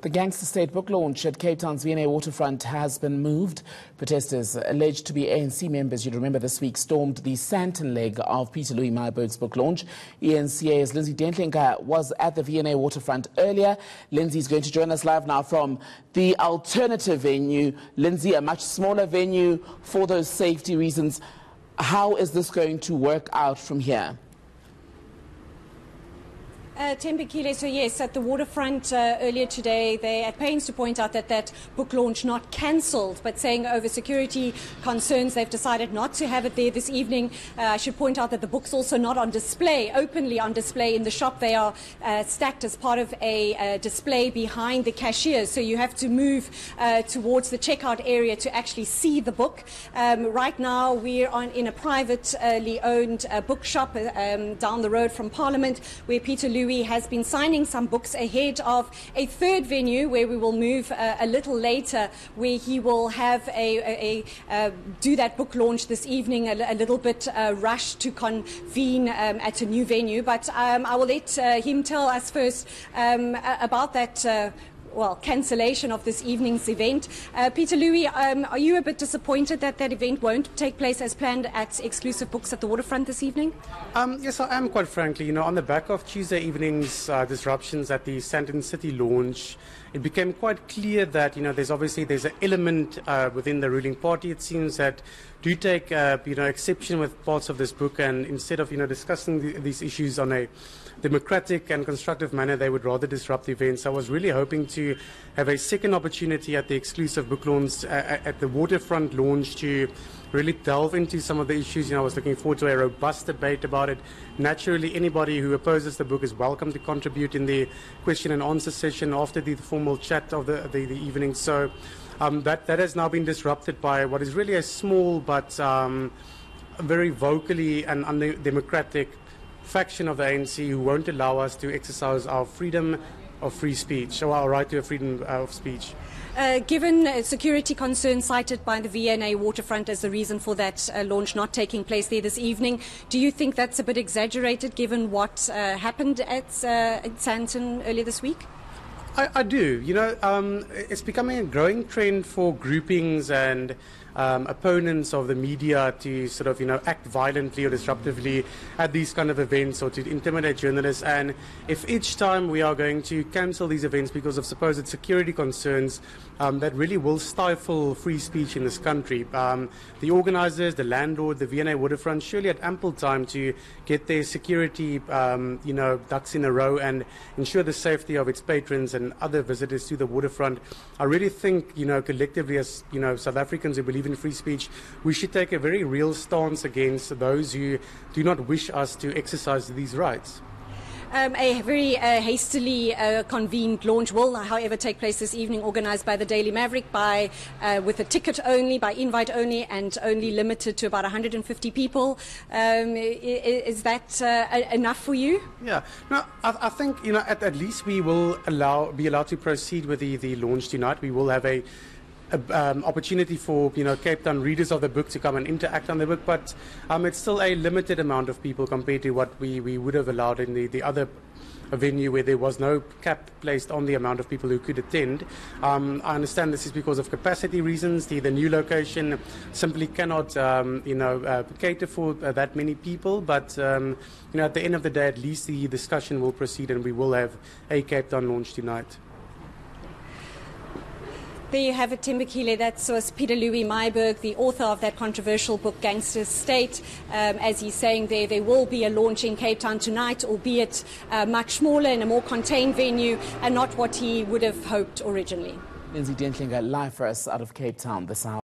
The Gangster State book launch at Cape Town's V&A Waterfront has been moved. Protesters alleged to be ANC members, you'd remember this week, stormed the Sandton leg of Peter Louis Myburgh's book launch. ENCA's Lindsay Dentlinga was at the V&A Waterfront earlier. Lindsay's going to join us live now from the alternative venue. Lindsay, a much smaller venue for those safety reasons. How is this going to work out from here? Tembekile, so yes, at the Waterfront earlier today, they at pains to point out that that book launch not cancelled, but saying over security concerns they've decided not to have it there this evening. I should point out that the book's also not on display, openly on display in the shop. They are stacked as part of a display behind the cashiers, so you have to move towards the checkout area to actually see the book. Right now, we're in a privately owned bookshop down the road from Parliament, where Peter Louis has been signing some books ahead of a third venue where we will move a little later, where he will have do that book launch this evening, a little bit rushed to convene at a new venue. But I will let him tell us first about that cancellation of this evening's event. Peter Louis, are you a bit disappointed that that event won't take place as planned at Exclusive Books at the Waterfront this evening? Yes, I am, quite frankly. You know, on the back of Tuesday evening's disruptions at the Sandton City launch, it became quite clear that, you know, there's an element within the ruling party, it seems, that do take, exception with parts of this book, and instead of, discussing these issues on a democratic and constructive manner, they would rather disrupt the events. I was really hoping to have a second opportunity at the Exclusive Book launch, at the Waterfront launch, to really delve into some of the issues. You know, I was looking forward to a robust debate about it. Naturally, anybody who opposes the book is welcome to contribute in the question and answer session after the formal chat of the evening. So that has now been disrupted by what is really a small but very vocally and undemocratic faction of the ANC who won't allow us to exercise our freedom of free speech, or our right to a freedom of speech. Given security concerns cited by the V&A Waterfront as the reason for that launch not taking place there this evening, do you think that's a bit exaggerated given what happened at Sandton earlier this week? I do. You know, it's becoming a growing trend for groupings and opponents of the media to sort of, act violently or disruptively at these kind of events, or to intimidate journalists. And if each time we are going to cancel these events because of supposed security concerns, that really will stifle free speech in this country. The organisers, the landlord, the V&A Waterfront surely had ample time to get their security, ducks in a row and ensure the safety of its patrons and other visitors to the waterfront. I really think, collectively as, South Africans who believe in free speech, we should take a very real stance against those who do not wish us to exercise these rights. A very hastily convened launch will, however, take place this evening, organised by the Daily Maverick, with a ticket only, by invite only, and only limited to about 150 people. Is that enough for you? Yeah, no, I think at least we will be allowed to proceed with the launch tonight. We will have a opportunity for Cape Town readers of the book to come and interact on the book, but it's still a limited amount of people compared to what we would have allowed in the other venue, where there was no cap placed on the amount of people who could attend. I understand this is because of capacity reasons. The new location simply cannot cater for that many people, but at the end of the day, at least the discussion will proceed and we will have a Cape Town launch tonight. There you have it, Tembekile. That was Peter Louis Myburgh, the author of that controversial book, Gangster State. As he's saying there will be a launch in Cape Town tonight, albeit much smaller, in a more contained venue, and not what he would have hoped originally. Lindsay Dentlinga live for us out of Cape Town this hour.